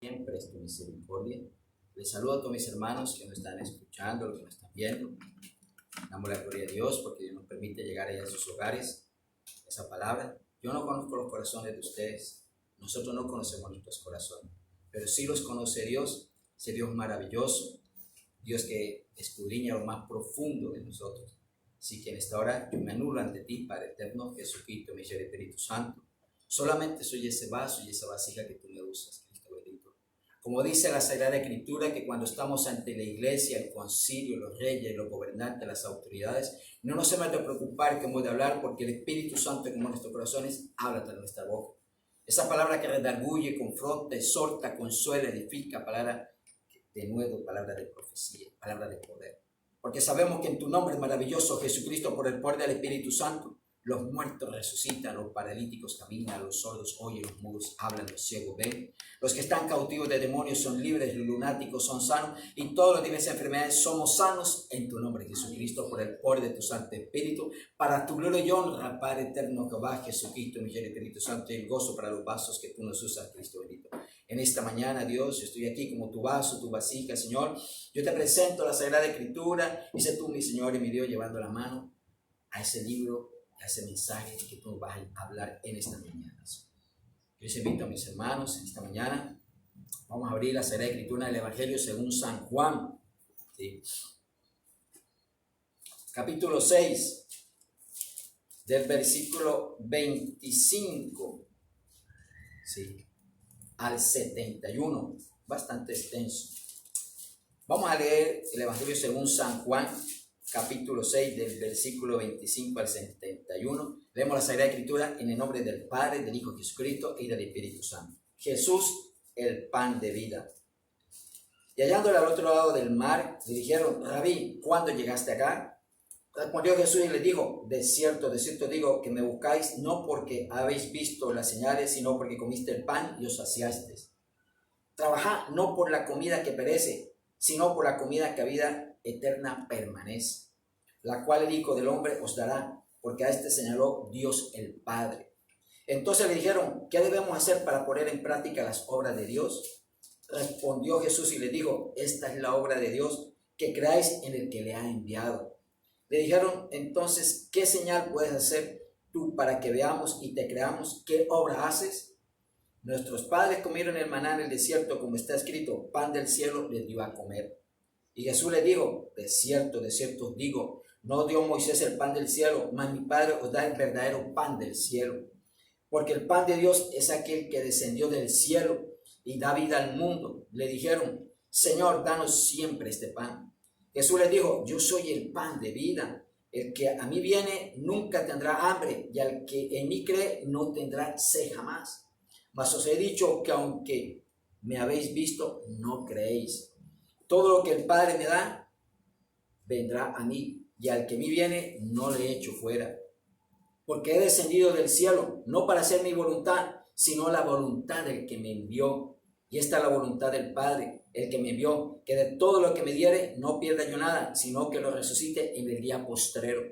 Siempre es tu misericordia. Les saludo a todos mis hermanos que nos están escuchando, los que nos están viendo. Damos la gloria a Dios porque Dios nos permite llegar allá a sus hogares. Esa palabra, yo no conozco los corazones de ustedes, nosotros no conocemos nuestros corazones, pero sí los conoce Dios, ese Dios maravilloso, Dios que escudriña lo más profundo de nosotros. Así que en esta hora yo me anulo ante ti, Padre eterno, Jesucristo, mi Espíritu Santo. Solamente soy ese vaso y esa vasija que tú me usas, Cristo bendito. Como dice la Sagrada Escritura, que cuando estamos ante la iglesia, el concilio, los reyes, los gobernantes, las autoridades, no nos hemos de preocupar que hemos de hablar, porque el Espíritu Santo, como en nuestros corazones, habla de nuestra boca. Esa palabra que redarguye, confronta, exhorta, consuela, edifica, palabra de nuevo, palabra de profecía, palabra de poder. Porque sabemos que en tu nombre maravilloso, Jesucristo, por el poder del Espíritu Santo, los muertos resucitan, los paralíticos caminan, los sordos oyen, los mudos hablan, los ciegos ven. Los que están cautivos de demonios son libres, los lunáticos son sanos, y todas las diversas enfermedades somos sanos en tu nombre, Jesucristo, por el poder de tu Santo Espíritu, para tu gloria y honra, Padre eterno, Jehová, Jesucristo, mi Espíritu Santo, y el gozo para los vasos que tú nos usas, Cristo bendito. En esta mañana, Dios, yo estoy aquí como tu vaso, tu vasija, Señor. Yo te presento la Sagrada Escritura, y sé tú, mi Señor y mi Dios, llevando la mano a ese libro, a ese mensaje que tú vas a hablar en esta mañana. Yo les invito a mis hermanos en esta mañana. Vamos a abrir la Sagrada Escritura del Evangelio según San Juan, ¿sí? Capítulo 6, del versículo 25, ¿sí?, al 71, bastante extenso. Vamos a leer el Evangelio según San Juan, capítulo 6, del versículo 25 al 71. Leemos la Sagrada Escritura en el nombre del Padre, del Hijo Jesucristo y del Espíritu Santo. Jesús, el pan de vida. Y hallándole al otro lado del mar, le dijeron: Rabí, ¿cuándo llegaste acá? Respondió Jesús y les dijo: de cierto digo que me buscáis no porque habéis visto las señales, sino porque comiste el pan y os saciasteis. Trabajad no por la comida que perece, sino por la comida que a vida eterna permanece, la cual el Hijo del Hombre os dará, porque a este señaló Dios el Padre. Entonces le dijeron: ¿qué debemos hacer para poner en práctica las obras de Dios? Respondió Jesús y les dijo: esta es la obra de Dios, que creáis en el que le ha enviado. Le dijeron entonces: ¿qué señal puedes hacer tú para que veamos y te creamos? ¿Qué obra haces? Nuestros padres comieron el maná en el desierto, como está escrito: pan del cielo les dio a comer. Y Jesús les dijo: de cierto os digo, no dio Moisés el pan del cielo, mas mi Padre os da el verdadero pan del cielo. Porque el pan de Dios es aquel que descendió del cielo y da vida al mundo. Le dijeron: Señor, danos siempre este pan. Jesús les dijo: yo soy el pan de vida. El que a mí viene nunca tendrá hambre, y al que en mí cree no tendrá sed jamás. Mas os he dicho que aunque me habéis visto, no creéis. Todo lo que el Padre me da, vendrá a mí, y al que a mí viene, no le echo fuera. Porque he descendido del cielo, no para hacer mi voluntad, sino la voluntad del que me envió. Y esta es la voluntad del Padre, el que me envió, que de todo lo que me diere, no pierda yo nada, sino que lo resucite en el día postrero.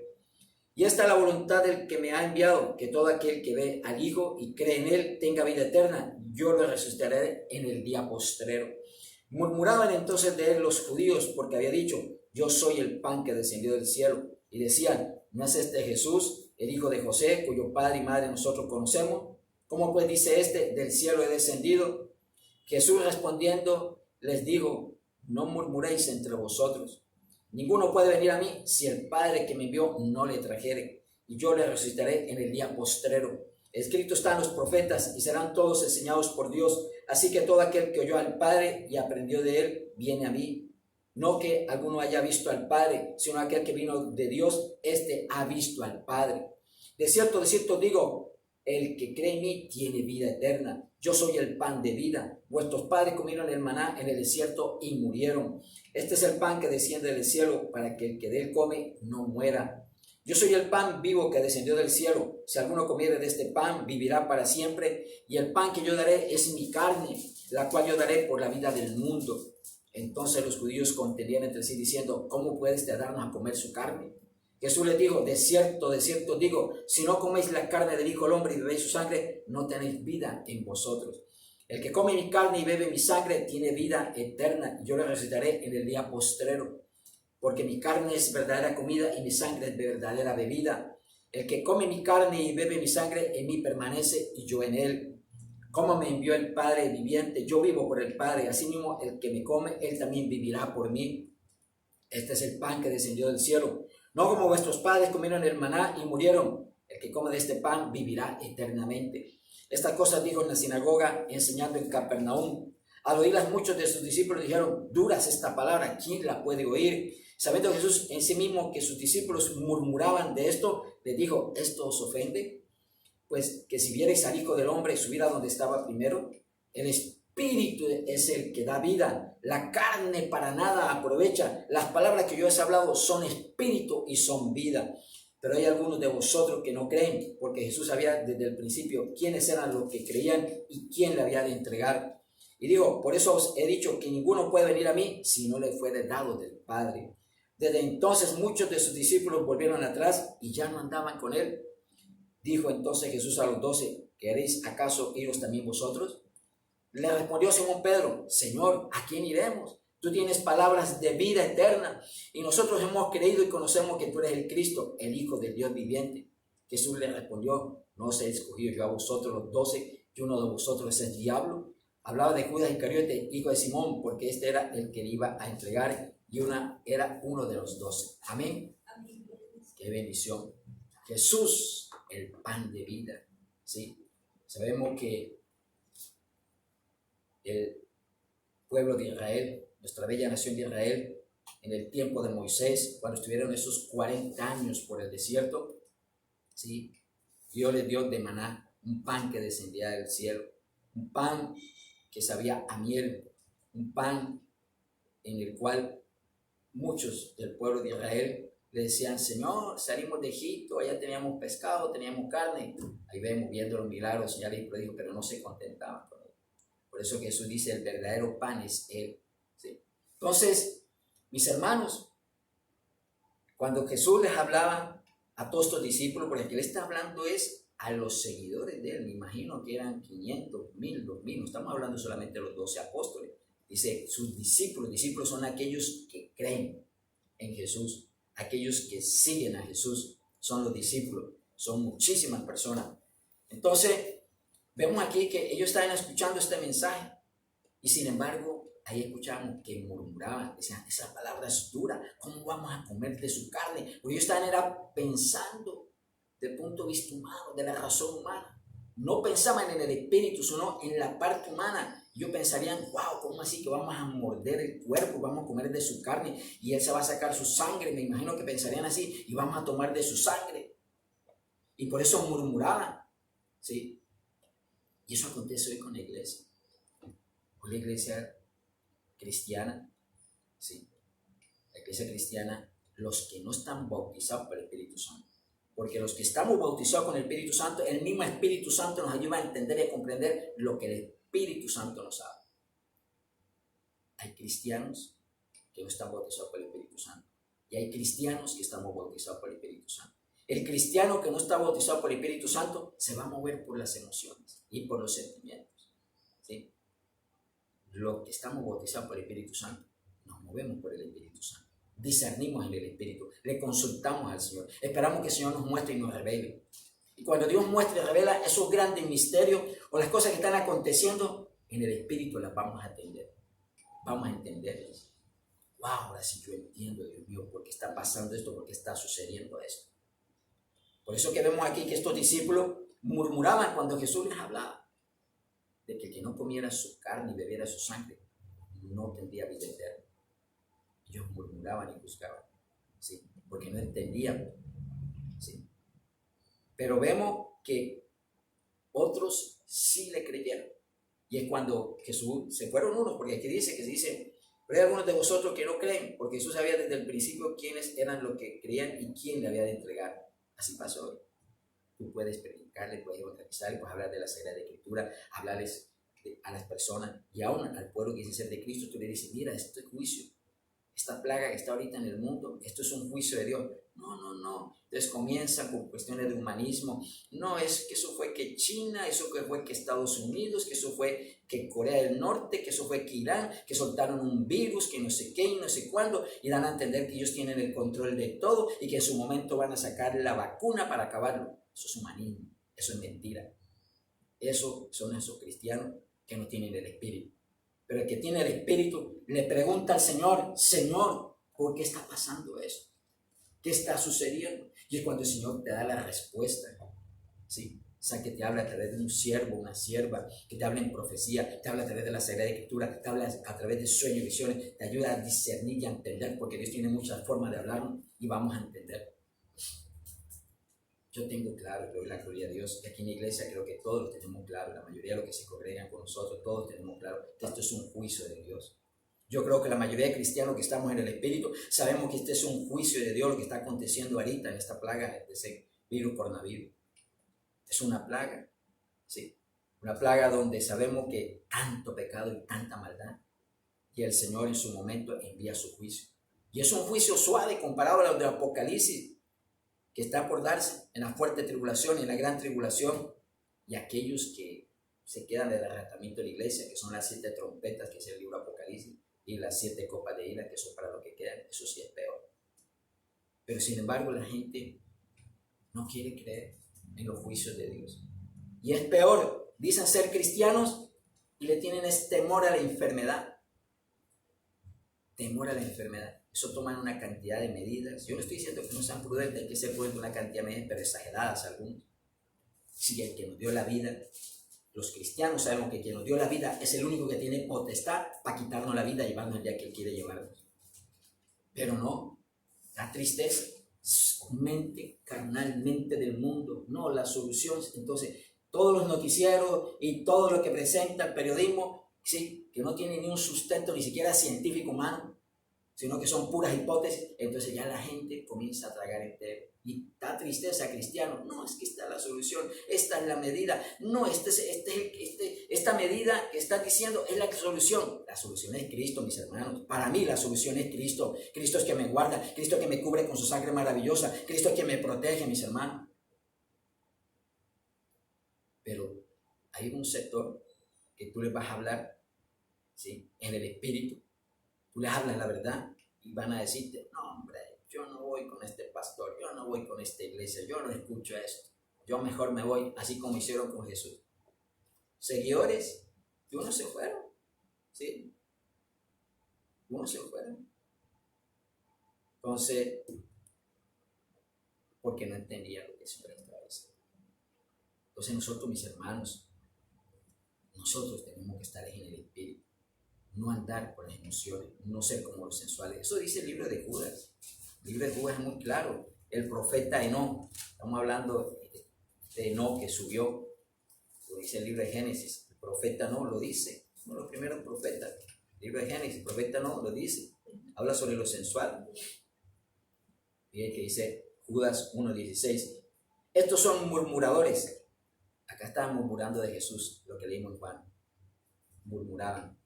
Y esta es la voluntad del que me ha enviado, que todo aquel que ve al Hijo y cree en él tenga vida eterna. Yo lo resucitaré en el día postrero. Murmuraban entonces de él los judíos, porque había dicho: yo soy el pan que descendió del cielo. Y decían: ¿no es este Jesús, el hijo de José, cuyo padre y madre nosotros conocemos? ¿Cómo pues dice este: del cielo he descendido? Jesús respondiendo les dijo: no murmuréis entre vosotros. Ninguno puede venir a mí si el Padre que me envió no le trajere, y yo le resucitaré en el día postrero. Escrito están los profetas, y serán todos enseñados por Dios. Así que todo aquel que oyó al Padre y aprendió de él, viene a mí. No que alguno haya visto al Padre, sino aquel que vino de Dios, este ha visto al Padre. De cierto digo, el que cree en mí tiene vida eterna. Yo soy el pan de vida. Vuestros padres comieron el maná en el desierto y murieron. Este es el pan que desciende del cielo, para que el que de él come no muera. Yo soy el pan vivo que descendió del cielo. Si alguno comiere de este pan, vivirá para siempre. Y el pan que yo daré es mi carne, la cual yo daré por la vida del mundo. Entonces los judíos contendían entre sí diciendo: ¿cómo puedes darnos a comer su carne? Jesús les dijo: de cierto digo, si no coméis la carne del Hijo del Hombre y bebéis su sangre, no tenéis vida en vosotros. El que come mi carne y bebe mi sangre tiene vida eterna, y yo le resucitaré en el día postrero. Porque mi carne es verdadera comida y mi sangre es verdadera bebida. El que come mi carne y bebe mi sangre, en mí permanece y yo en él. Como me envió el Padre viviente, yo vivo por el Padre. Asimismo, el que me come, él también vivirá por mí. Este es el pan que descendió del cielo. No como vuestros padres comieron el maná y murieron. El que come de este pan vivirá eternamente. Estas cosas dijo en la sinagoga, enseñando en Capernaum. Al oírlas, muchos de sus discípulos dijeron: dura es esta palabra, ¿quién la puede oír? Sabiendo Jesús en sí mismo que sus discípulos murmuraban de esto, les dijo: ¿esto os ofende? Pues que si vierais al Hijo del Hombre subir a donde estaba primero, el Espíritu es el que da vida, la carne para nada aprovecha. Las palabras que yo os he hablado son espíritu y son vida. Pero hay algunos de vosotros que no creen, porque Jesús sabía desde el principio quiénes eran los que creían y quién le había de entregar. Y dijo: por eso os he dicho que ninguno puede venir a mí si no le fuere dado del Padre. Desde entonces muchos de sus discípulos volvieron atrás y ya no andaban con él. Dijo entonces Jesús a los 12: ¿queréis acaso iros también vosotros? Le respondió Simón Pedro: Señor, ¿a quién iremos? Tú tienes palabras de vida eterna, y nosotros hemos creído y conocemos que tú eres el Cristo, el Hijo del Dios viviente. Jesús le respondió: no os he escogido yo a vosotros los 12, y uno de vosotros es el diablo. Hablaba de Judas Iscariote, hijo de Simón, porque este era el que le iba a entregar, y era uno de los 12. Amén. Amén. Qué bendición. Jesús, el pan de vida. ¿Sí? Sabemos que el pueblo de Israel, nuestra bella nación de Israel, en el tiempo de Moisés, cuando estuvieron esos 40 años por el desierto, ¿sí? Dios les dio de maná un pan que descendía del cielo, un pan que sabía a miel, un pan en el cual muchos del pueblo de Israel le decían: Señor, salimos de Egipto, allá teníamos pescado, teníamos carne. Ahí vemos viendo los milagros, señales y prodigios, pero no se contentaban con él. Por eso Jesús dice: el verdadero pan es él. ¿Sí? Entonces, mis hermanos, cuando Jesús les hablaba a todos estos discípulos, porque el que le está hablando es a los seguidores de él, me imagino que eran 500, 1000, 2000, no estamos hablando solamente de los 12 apóstoles. Dice: sus discípulos son aquellos que creen en Jesús, aquellos que siguen a Jesús, son los discípulos, son muchísimas personas. Entonces, vemos aquí que ellos estaban escuchando este mensaje y sin embargo, ahí escuchamos que murmuraban, decían: esa palabra es dura, ¿cómo vamos a comer de su carne? Porque ellos estaban pensando del punto de vista humano, de la razón humana. No pensaban en el espíritu, sino en la parte humana. Ellos pensarían: wow, ¿cómo así que vamos a morder el cuerpo, vamos a comer de su carne y él se va a sacar su sangre? Me imagino que pensarían así, y vamos a tomar de su sangre. Y por eso murmuraban, ¿sí? Y eso acontece hoy con la iglesia. Con la iglesia cristiana, ¿sí? La iglesia cristiana, los que no están bautizados por el Espíritu Santo. Porque los que estamos bautizados con el Espíritu Santo, el mismo Espíritu Santo nos ayuda a entender y a comprender lo que el Espíritu Santo nos habla. Hay cristianos que no están bautizados por el Espíritu Santo. Y hay cristianos que estamos bautizados por el Espíritu Santo. El cristiano que no está bautizado por el Espíritu Santo se va a mover por las emociones y por los sentimientos, ¿sí? Los que estamos bautizados por el Espíritu Santo nos movemos por el Espíritu Santo. Discernimos en el Espíritu, le consultamos al Señor, esperamos que el Señor nos muestre y nos revele. Y cuando Dios muestra y revela esos grandes misterios o las cosas que están aconteciendo, en el Espíritu las vamos a atender, vamos a entenderlas. Wow, ahora sí yo entiendo, Dios mío, por qué está pasando esto, por qué está sucediendo esto. Por eso que vemos aquí que estos discípulos murmuraban cuando Jesús les hablaba de que el que no comiera su carne y bebiera su sangre no tendría vida eterna. Ellos murmuraban y juzgaban, ¿sí? Porque no entendían, ¿sí? Pero vemos que otros sí le creyeron. Y es cuando Jesús, se fueron unos, porque aquí dice, pero hay algunos de vosotros que no creen, porque Jesús sabía desde el principio quiénes eran los que creían y quién le había de entregar. Así pasó hoy. Tú puedes predicarle, puedes evangelizarle, puedes hablar de la Sagrada Escritura, hablarles a las personas y aún al pueblo que dice ser de Cristo. Tú le dices: mira, esto es juicio. Esta plaga que está ahorita en el mundo, esto es un juicio de Dios. No. Entonces comienzan con cuestiones de humanismo. No, es que eso fue que China, eso que fue que Estados Unidos, que eso fue que Corea del Norte, que eso fue que Irán, que soltaron un virus, que no sé qué y no sé cuándo, y dan a entender que ellos tienen el control de todo y que en su momento van a sacar la vacuna para acabarlo. Eso es humanismo, eso es mentira. Eso son esos cristianos que no tienen el Espíritu. Pero el que tiene el Espíritu le pregunta al Señor, Señor, ¿por qué está pasando eso? ¿Qué está sucediendo? Y es cuando el Señor te da la respuesta. ¿Sí? O sea, que te habla a través de un siervo, una sierva, que te habla en profecía, te habla a través de la Sagrada Escritura, te habla a través de sueños y visiones, te ayuda a discernir y a entender, porque Dios tiene muchas formas de hablarnos y vamos a entender. Yo tengo claro, le doy la gloria a Dios, que aquí en la iglesia creo que todos lo tenemos claro, la mayoría de los que se congregan con nosotros, todos tenemos claro que esto es un juicio de Dios. Yo creo que la mayoría de cristianos que estamos en el Espíritu sabemos que este es un juicio de Dios lo que está aconteciendo ahorita en esta plaga de ese virus coronavirus. Es una plaga, sí, una plaga donde sabemos que tanto pecado y tanta maldad, y el Señor en su momento envía su juicio. Y es un juicio suave comparado a los del Apocalipsis, que está por darse en la fuerte tribulación y en la gran tribulación, y aquellos que se quedan del arrebatamiento de la iglesia, que son las 7 trompetas, que es el libro Apocalipsis, y las 7 copas de ira, que son para los que quedan, eso sí es peor. Pero sin embargo la gente no quiere creer en los juicios de Dios. Y es peor, dicen ser cristianos y le tienen temor a la enfermedad. Temor a la enfermedad. Eso toman una cantidad de medidas. Yo no estoy diciendo que no sean prudentes, hay que ser prudentes una cantidad de medidas, pero exageradas algunas. Si el que nos dio la vida, los cristianos sabemos que quien nos dio la vida es el único que tiene potestad para quitarnos la vida y llevarnos el día que Él quiere llevarnos. Pero no, da tristeza. Mente carnalmente del mundo, no la solución. Entonces, todos los noticieros y todo lo que presenta el periodismo, sí, que no tiene ni un sustento ni siquiera científico humano, sino que son puras hipótesis, entonces ya la gente comienza a tragar entero. Y da tristeza, cristiano, no, es que esta es la solución, esta es la medida, no, esta medida que está diciendo es la solución. La solución es Cristo, mis hermanos. Para mí la solución es Cristo. Cristo es que me guarda, Cristo es que me cubre con su sangre maravillosa, Cristo es que me protege, mis hermanos. Pero hay un sector que tú les vas a hablar, ¿sí?, en el Espíritu. Tú les hablas la verdad y van a decirte, no, hombre, yo no voy con este pastor, yo no voy con esta iglesia, yo no escucho esto, yo mejor me voy, así como hicieron con Jesús. Seguidores, unos se fueron, ¿sí? Unos se fueron. Entonces, porque no entendían lo que el Señor estaba diciendo. Entonces nosotros, mis hermanos, nosotros tenemos que estar en el Espíritu, no andar por las emociones, no ser como los sensuales. Eso dice el libro de Judas. El libro de Judas es muy claro. El profeta Enoc, estamos hablando de Enoc que subió, lo dice el libro de Génesis. El profeta no lo dice, uno de los primeros profetas. El libro de Génesis, el profeta no lo dice. Habla sobre lo sensual. Fíjense que dice Judas 1:16. Estos son murmuradores. Acá estaban murmurando de Jesús, lo que leímos en Juan. Murmuraban.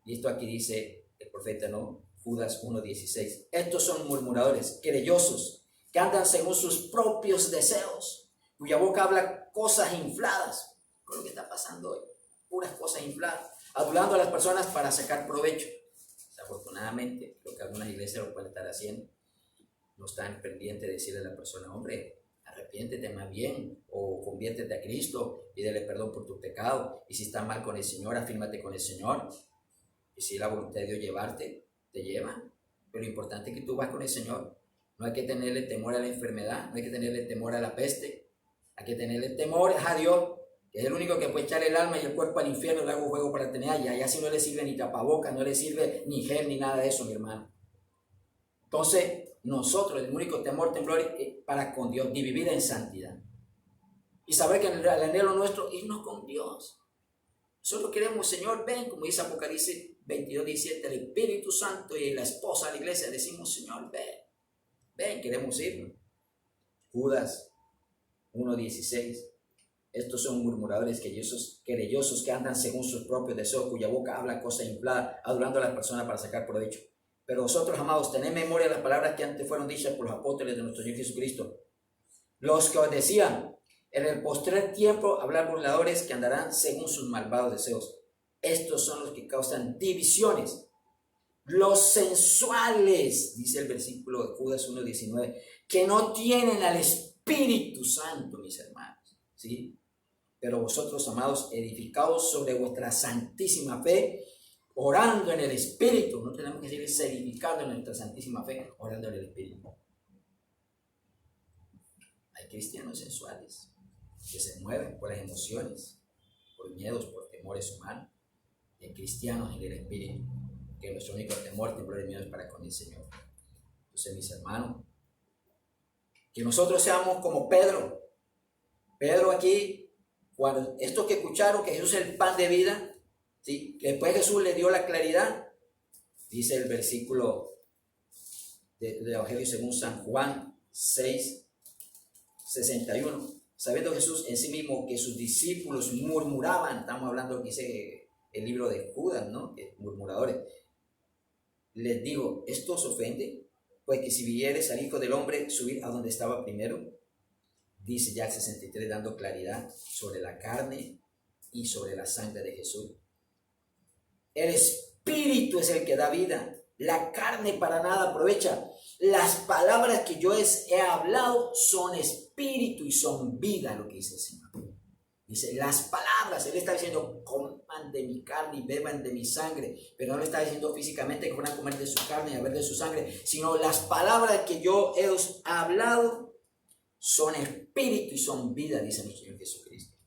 Y esto aquí dice el profeta, ¿no? Judas 1:16. Estos son murmuradores, querellosos, que andan según sus propios deseos, cuya boca habla cosas infladas. Con lo que está pasando hoy, puras cosas infladas, adulando a las personas para sacar provecho. Desafortunadamente, lo que algunas iglesias lo pueden estar haciendo, no están pendientes de decirle a la persona, hombre, arrepiéntete más bien, o conviértete a Cristo, pídele perdón por tu pecado, y si está mal con el Señor, afírmate con el Señor. Y si la voluntad de Dios llevarte, te lleva. Pero lo importante es que tú vas con el Señor. No hay que tenerle temor a la enfermedad, no hay que tenerle temor a la peste. Hay que tenerle temor a Dios, que es el único que puede echar el alma y el cuerpo al infierno, le hago juego para tener allá. Y así no le sirve ni tapabocas, no le sirve ni gel, ni nada de eso, mi hermano. Entonces, nosotros, el único temor es para con Dios, y vivir en santidad. Y saber que el anhelo nuestro es irnos con Dios. Nosotros queremos, Señor, ven, como dice Apocalipsis 22:17, el Espíritu Santo y la esposa de la iglesia, decimos, Señor, ven, queremos irnos. Judas 1:16, estos son murmuradores, querellosos que andan según sus propios deseos, cuya boca habla cosas infladas, adulando a las personas para sacar provecho. Pero vosotros, amados, tened memoria de las palabras que antes fueron dichas por los apóstoles de nuestro Señor Jesucristo, los que os decían, en el postrer tiempo hablar burladores que andarán según sus malvados deseos. Estos son los que causan divisiones. Los sensuales, dice el versículo de Judas 1:19, que no tienen al Espíritu Santo, mis hermanos, ¿sí? Pero vosotros, amados, edificados sobre vuestra santísima fe, orando en el Espíritu. No tenemos que seguir edificando en nuestra santísima fe, orando en el Espíritu. Hay cristianos sensuales que se mueven por las emociones, por miedos, por temores humanos. Y hay cristianos en el Espíritu, que nuestro único temor, temblor y miedo es para con el Señor. Entonces, mis hermanos, que nosotros seamos como Pedro. Pedro aquí, cuando estos que escucharon que Jesús es el pan de vida, ¿sí? Que después Jesús le dio la claridad, dice el versículo del Evangelio según San Juan 6:61. Sabiendo Jesús en sí mismo que sus discípulos murmuraban, estamos hablando que dice el libro de Judas, ¿no? Murmuradores. Les digo, ¿esto os ofende? Pues que si vieres al Hijo del Hombre subir a donde estaba primero, dice ya el 63, dando claridad sobre la carne y sobre la sangre de Jesús. El Espíritu es el que da vida, la carne para nada aprovecha. Las palabras que yo he hablado son espíritu y son vida, lo que dice el Señor. Dice, las palabras, Él está diciendo, coman de mi carne y beban de mi sangre, pero no le está diciendo físicamente que van a comer de su carne y a beber de su sangre, sino las palabras que yo he hablado son espíritu y son vida, dice nuestro Señor Jesucristo.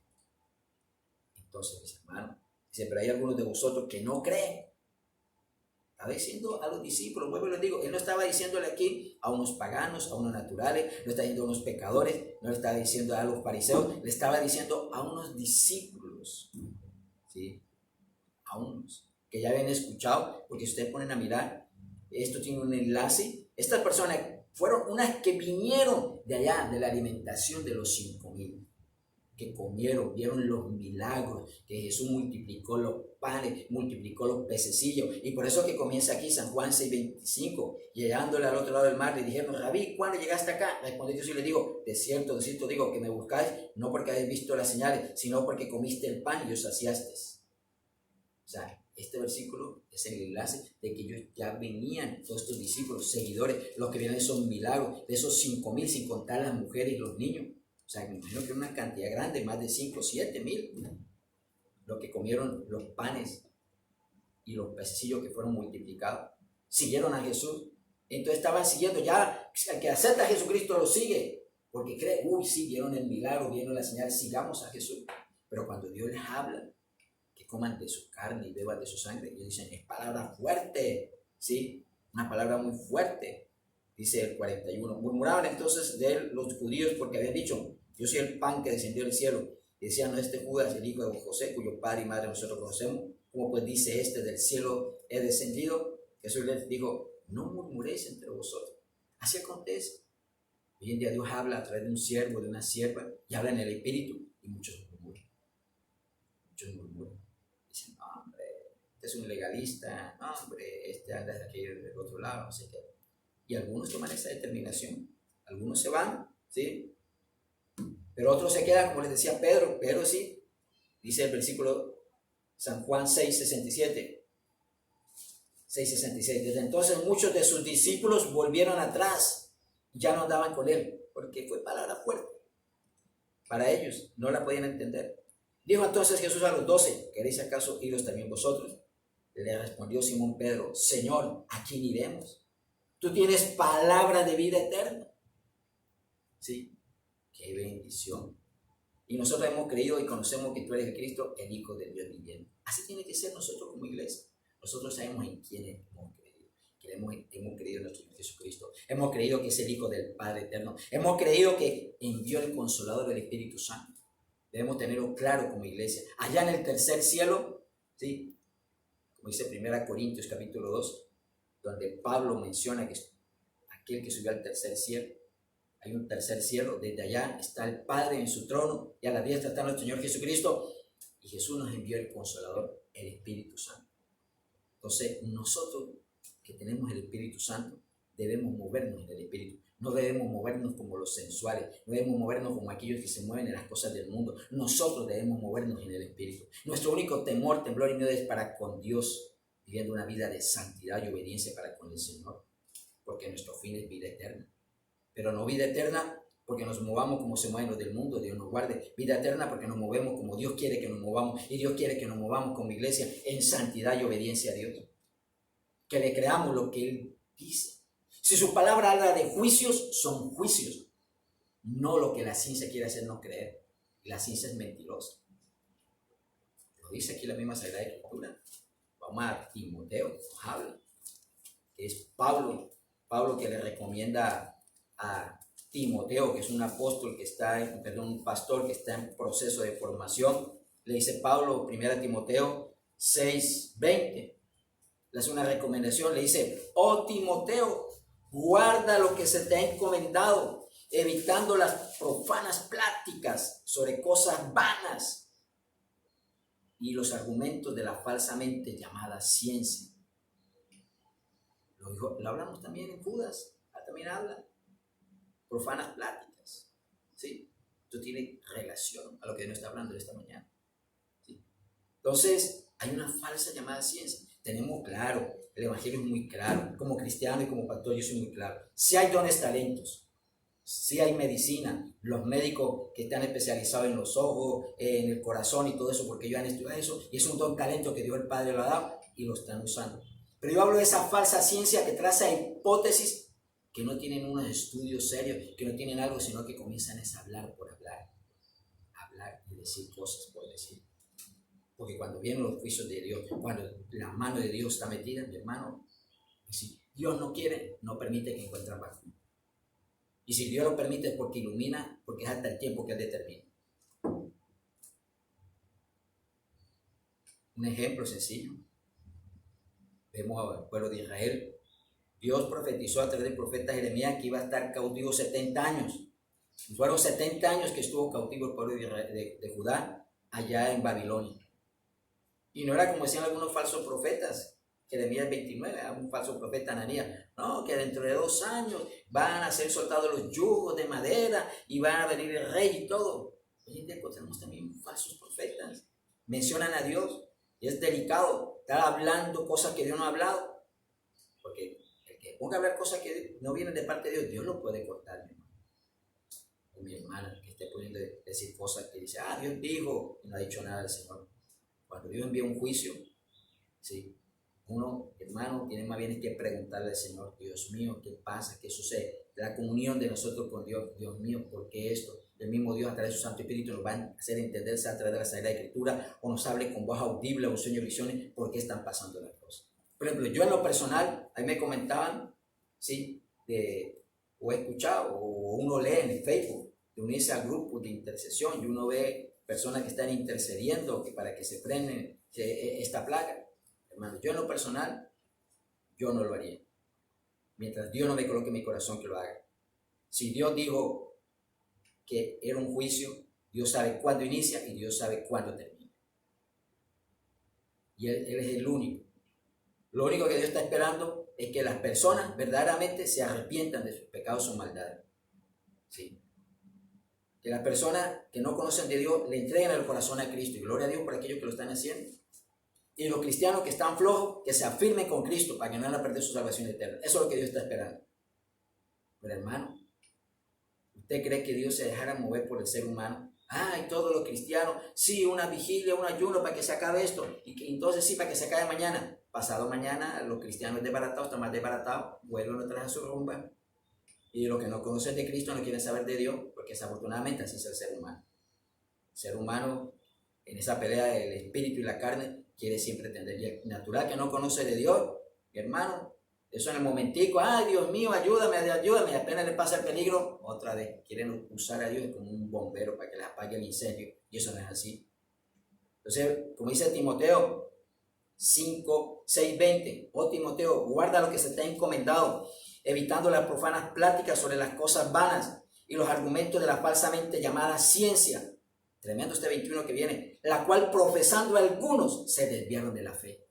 Entonces, mis hermanos, dice, pero hay algunos de vosotros que no creen. Estaba diciendo a los discípulos, vuelvo y les digo, Él no estaba diciéndole aquí a unos paganos, a unos naturales, no está diciendo a unos pecadores, no le estaba diciendo a los fariseos, le estaba diciendo a unos discípulos, ¿sí? A unos que ya habían escuchado, porque si ustedes ponen a mirar, esto tiene un enlace. Estas personas fueron unas que vinieron de allá, de la alimentación de los 5,000. Que comieron, vieron los milagros, que Jesús multiplicó los panes, multiplicó los pececillos. Y por eso que comienza aquí San Juan 6:25, llegándole al otro lado del mar, le dijeron, Rabí, ¿cuándo llegaste acá? Respondió Jesús y le digo, de cierto digo, que me buscáis, no porque habéis visto las señales, sino porque comiste el pan y os saciasteis. O sea, este versículo es el enlace de que ellos ya venían, todos estos discípulos, seguidores, los que vienen de esos milagros, de esos 5,000, sin contar las mujeres y los niños. O sea, me imagino que una cantidad grande, más de 5 o 7,000, los que comieron los panes y los pececillos que fueron multiplicados, siguieron a Jesús. Entonces estaban siguiendo, ya el que acepta a Jesucristo lo sigue, porque cree, sí, vieron el milagro, vieron la señal, sigamos a Jesús. Pero cuando Dios les habla, que coman de su carne y beban de su sangre, ellos dicen, es palabra fuerte, ¿sí? Una palabra muy fuerte. Dice el 41, murmuraban entonces de él los judíos porque habían dicho, yo soy el pan que descendió del cielo. Y decían, no, este Judas, el hijo de José, cuyo padre y madre nosotros conocemos, como pues dice este, del cielo he descendido. Jesús les dijo, no murmuréis entre vosotros. Así acontece. Hoy en día Dios habla a través de un siervo, de una sierva, y habla en el espíritu, y muchos murmuran. Muchos murmuran. Dicen, no, hombre, este es un legalista, no, hombre, este anda de aquí del otro lado, no sé qué. Y algunos toman esa determinación, algunos se van, ¿sí? Pero otros se quedan, como les decía Pedro sí, dice el versículo San Juan 6:67. Desde entonces muchos de sus discípulos volvieron atrás, ya no andaban con él, porque fue palabra fuerte. Para ellos no la podían entender. Dijo entonces Jesús a los 12, ¿queréis acaso iros también vosotros? Le respondió Simón Pedro, Señor, ¿a quién iremos? Tú tienes palabra de vida eterna. Sí, qué bendición. Y nosotros hemos creído y conocemos que tú eres el Cristo, el Hijo del Dios viviente. Así tiene que ser nosotros como iglesia. Nosotros sabemos en quién hemos creído. Hemos creído en nuestro Señor Jesucristo. Hemos creído que es el Hijo del Padre eterno. Hemos creído que envió el Consolador del Espíritu Santo. Debemos tenerlo claro como iglesia. Allá en el tercer cielo, ¿sí? Como dice 1 Corintios capítulo 2, donde Pablo menciona que es aquel que subió al tercer cielo. Hay un tercer cielo, desde allá está el Padre en su trono y a la diestra está nuestro Señor Jesucristo, y Jesús nos envió el Consolador, el Espíritu Santo. Entonces nosotros que tenemos el Espíritu Santo debemos movernos en el Espíritu, No debemos movernos como los sensuales, no debemos movernos como aquellos que se mueven en las cosas del mundo. Nosotros debemos movernos en el Espíritu. Nuestro único temor, temblor y miedo es para con Dios, viviendo una vida de santidad y obediencia para con el Señor, porque nuestro fin es vida eterna. Pero no vida eterna porque nos movamos como se mueven los del mundo, Dios nos guarde. Vida eterna porque nos movemos como Dios quiere que nos movamos, y Dios quiere que nos movamos como iglesia en santidad y obediencia a Dios. Que le creamos lo que Él dice. Si su palabra habla de juicios, son juicios, no lo que la ciencia quiere hacernos creer. La ciencia es mentirosa. Lo dice aquí la misma Sagrada Escritura. Vamos a Timoteo, nos habla, que es Pablo que le recomienda a Timoteo, que es un apóstol que está, un pastor que está en proceso de formación. Le dice Pablo, 1 Timoteo 6:20, le hace una recomendación, le dice: oh Timoteo, guarda lo que se te ha encomendado, evitando las profanas pláticas sobre cosas vanas y los argumentos de la falsamente llamada ciencia. Lo hablamos también en Judas, también habla. Profanas pláticas, ¿sí? Esto tiene relación a lo que Dios está hablando esta mañana, ¿sí? Entonces, hay una falsa llamada ciencia. Tenemos claro, el Evangelio es muy claro. Como cristiano y como pastor yo soy muy claro. Si hay dones, talentos, si hay medicina, los médicos que están especializados en los ojos, en el corazón y todo eso, porque ellos han estudiado eso, y es un don, talento que Dios el Padre lo ha dado y lo están usando. Pero yo hablo de esa falsa ciencia que traza hipótesis que no tienen unos estudios serios, que no tienen algo, sino que comienzan a hablar por hablar y decir cosas por decir. Porque cuando vienen los juicios de Dios, cuando la mano de Dios está metida, mi hermano, si Dios no quiere, no permite que encuentren vacuna. Y si Dios lo permite es porque ilumina, porque es hasta el tiempo que Él determina. Un ejemplo sencillo. Vemos al pueblo de Israel. Dios profetizó a través del profeta Jeremías que iba a estar cautivo 70 años. Fueron 70 años que estuvo cautivo el pueblo de Judá allá en Babilonia. Y no era como decían algunos falsos profetas. Jeremías 29, un falso profeta Ananías. No, que dentro de 2 años van a ser soltados los yugos de madera y van a venir el rey y todo. Hoy en día encontramos también falsos profetas. Mencionan a Dios y es delicado estar hablando cosas que Dios no ha hablado. Porque que ponga a hablar cosas que no vienen de parte de Dios, Dios lo puede cortar, mi hermano. O mi hermana que esté pudiendo decir cosas que dice: Dios dijo, y no ha dicho nada del Señor. Cuando Dios envía un juicio, ¿sí? Uno, hermano, tiene más bien que preguntarle al Señor: Dios mío, ¿qué pasa? ¿Qué sucede? La comunión de nosotros con Dios. Dios mío, ¿por qué esto? El mismo Dios a través de su Santo Espíritu nos va a hacer entenderse a través de la Sagrada Escritura, o nos hable con voz audible o un sueño, visiones, por qué están pasando las cosas. Por ejemplo, yo en lo personal, ahí me comentaban, ¿sí? O he escuchado, o uno lee en el Facebook, de unirse a grupos de intercesión, y uno ve personas que están intercediendo para que se frene esta plaga. Hermano, yo en lo personal, yo no lo haría. Mientras Dios no me coloque en mi corazón que lo haga. Si Dios dijo que era un juicio, Dios sabe cuándo inicia y Dios sabe cuándo termina. Y Él es el único. Lo único que Dios está esperando es que las personas verdaderamente se arrepientan de sus pecados o maldades. ¿Sí? Que las personas que no conocen de Dios le entreguen el corazón a Cristo. Y gloria a Dios por aquellos que lo están haciendo. Y los cristianos que están flojos, que se afirmen con Cristo para que no van a perder su salvación eterna. Eso es lo que Dios está esperando. Pero hermano, ¿usted cree que Dios se dejara mover por el ser humano? Y todos los cristianos, sí, una vigilia, un ayuno para que se acabe esto. Y que, entonces sí, para que se acabe mañana. Pasado mañana, los cristianos desbaratados, están más desbaratados, vuelven otra vez a su rumba. Y los que no conocen de Cristo no quieren saber de Dios, porque desafortunadamente así es el ser humano. El ser humano, en esa pelea del espíritu y la carne, quiere siempre tender. Y el natural que no conoce de Dios, mi hermano, eso en el momentico, Dios mío, ayúdame, y apenas le pasa el peligro, otra vez, quieren usar a Dios como un bombero para que les apague el incendio, y eso no es así. Entonces, como dice Timoteo 5:6-20, oh Timoteo, guarda lo que se te ha encomendado, evitando las profanas pláticas sobre las cosas vanas y los argumentos de la falsamente llamada ciencia. Tremendo este 21 que viene, la cual profesando algunos se desviaron de la fe.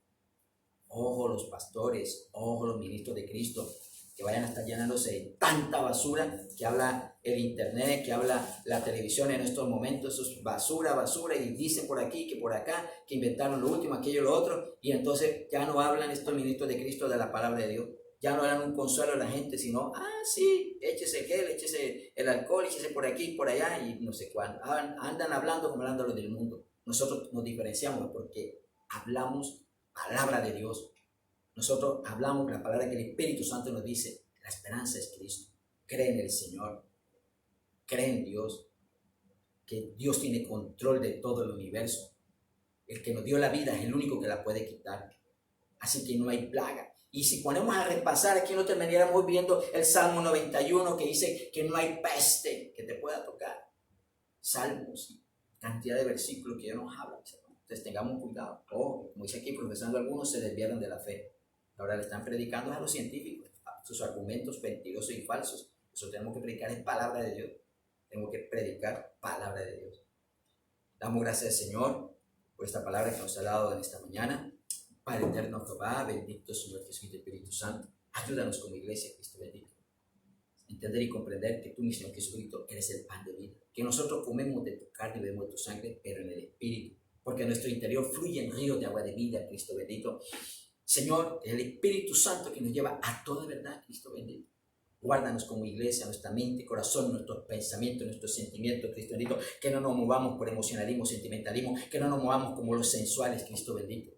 Ojo los pastores, ojo los ministros de Cristo, que vayan a estar llenándose de tanta basura que habla el internet, que habla la televisión en estos momentos. Eso es basura, basura, y dicen por aquí, que por acá, que inventaron lo último, aquello, lo otro, y entonces ya no hablan estos ministros de Cristo de la palabra de Dios. Ya no dan un consuelo a la gente, sino, sí, échese gel, échese el alcohol, échese por aquí, por allá, y no sé cuándo. Andan hablando como hablando los del mundo. Nosotros nos diferenciamos porque hablamos palabra de Dios. Nosotros hablamos la palabra que el Espíritu Santo nos dice. La esperanza es Cristo. Cree en el Señor. Cree en Dios. Que Dios tiene control de todo el universo. El que nos dio la vida es el único que la puede quitar. Así que no hay plaga. Y si ponemos a repasar, aquí no terminaríamos viendo el Salmo 91 que dice que no hay peste que te pueda tocar. Salmos, cantidad de versículos que ya nos hablan. Entonces tengamos cuidado. Como dice aquí, profesando algunos se desviaron de la fe. Ahora le están predicando a los científicos, a sus argumentos mentirosos y falsos. Eso tenemos que predicar es palabra de Dios. Tenemos que predicar palabra de Dios. Damos gracias al Señor por esta palabra que nos ha dado en esta mañana. Padre eterno Jehová, bendito Señor Jesucristo y Espíritu Santo. Ayúdanos como iglesia, Cristo bendito. Entender y comprender que tú, mi Señor Jesucristo, eres el pan de vida. Que nosotros comemos de tu carne y bebemos de tu sangre, pero en el Espíritu. Porque en nuestro interior fluyen ríos de agua de vida, Cristo bendito. Señor, el Espíritu Santo que nos lleva a toda verdad, Cristo bendito. Guárdanos como iglesia, nuestra mente, corazón, nuestros pensamientos, nuestros sentimientos, Cristo bendito. Que no nos movamos por emocionalismo, sentimentalismo. Que no nos movamos como los sensuales, Cristo bendito.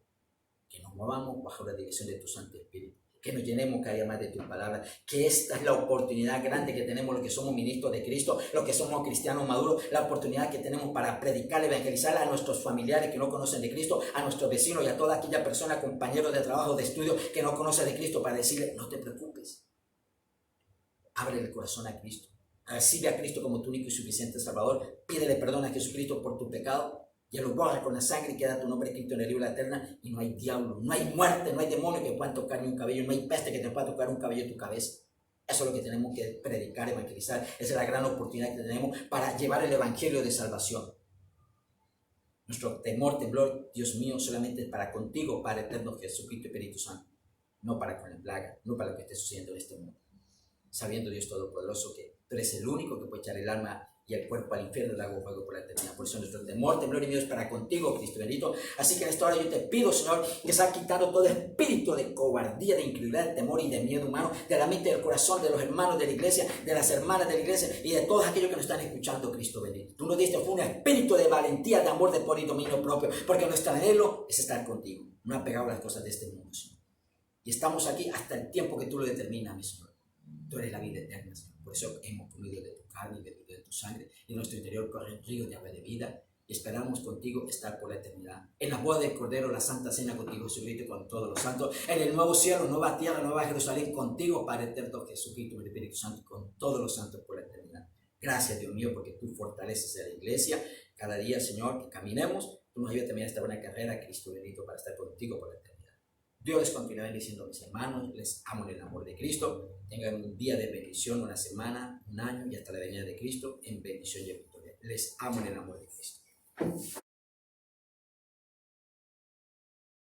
Que nos movamos bajo la dirección de tu Santo Espíritu. Que nos llenemos cada día más de tu palabra. Que esta es la oportunidad grande que tenemos los que somos ministros de Cristo, los que somos cristianos maduros, la oportunidad que tenemos para predicar, evangelizar a nuestros familiares que no conocen de Cristo, a nuestros vecinos y a toda aquella persona, compañeros de trabajo, de estudio que no conoce de Cristo, para decirle, no te preocupes. Abre el corazón a Cristo. Recibe a Cristo como tu único y suficiente Salvador. Pídele perdón a Jesucristo por tu pecado. Y lo borra con la sangre y queda tu nombre escrito en el libro de la eterna. Y no hay diablo, no hay muerte, no hay demonio que puedan tocar ni un cabello, no hay peste que te pueda tocar un cabello de tu cabeza. Eso es lo que tenemos que predicar, evangelizar. Esa es la gran oportunidad que tenemos para llevar el evangelio de salvación. Nuestro temor, temblor, Dios mío, solamente es para contigo, Padre eterno, Jesucristo y Espíritu Santo. No para con la plaga, no para lo que esté sucediendo en este mundo. Sabiendo, Dios Todopoderoso, que tú eres el único que puede echar el alma y el cuerpo al infierno, del agua fuego por la eternidad. Por eso nuestro temor, temblor y miedo es para contigo, Cristo bendito. Así que en esta hora yo te pido, Señor, que se ha quitado todo espíritu de cobardía, de incredulidad, de temor y de miedo humano de la mente y del corazón de los hermanos de la iglesia, de las hermanas de la iglesia y de todos aquellos que nos están escuchando, Cristo bendito. Tú nos diste un espíritu de valentía, de amor, de poder y dominio propio, porque nuestro anhelo es estar contigo, no apegado a las cosas de este mundo, Señor. Y estamos aquí hasta el tiempo que tú lo determinas, mi Señor. Tú eres la vida eterna, Señor. Por eso hemos comido de tu carne y bebido de tu sangre. Y en nuestro interior corren ríos de agua de vida. Y esperamos contigo estar por la eternidad. En la boda del Cordero, la Santa Cena contigo, Jesucristo, con todos los santos. En el nuevo cielo, nueva tierra, nueva Jerusalén, contigo, Padre eterno, Jesucristo, el Espíritu Santo, con todos los santos por la eternidad. Gracias, Dios mío, porque tú fortaleces a la iglesia. Cada día, Señor, que caminemos, tú nos ayudas a terminar esta buena carrera, Cristo bendito, para estar contigo por la eternidad. Dios les continúe bendiciendo a mis hermanos, les amo en el amor de Cristo. Tengan un día de bendición, una semana, un año y hasta la venida de Cristo en bendición y victoria. Les amo en el amor de Cristo.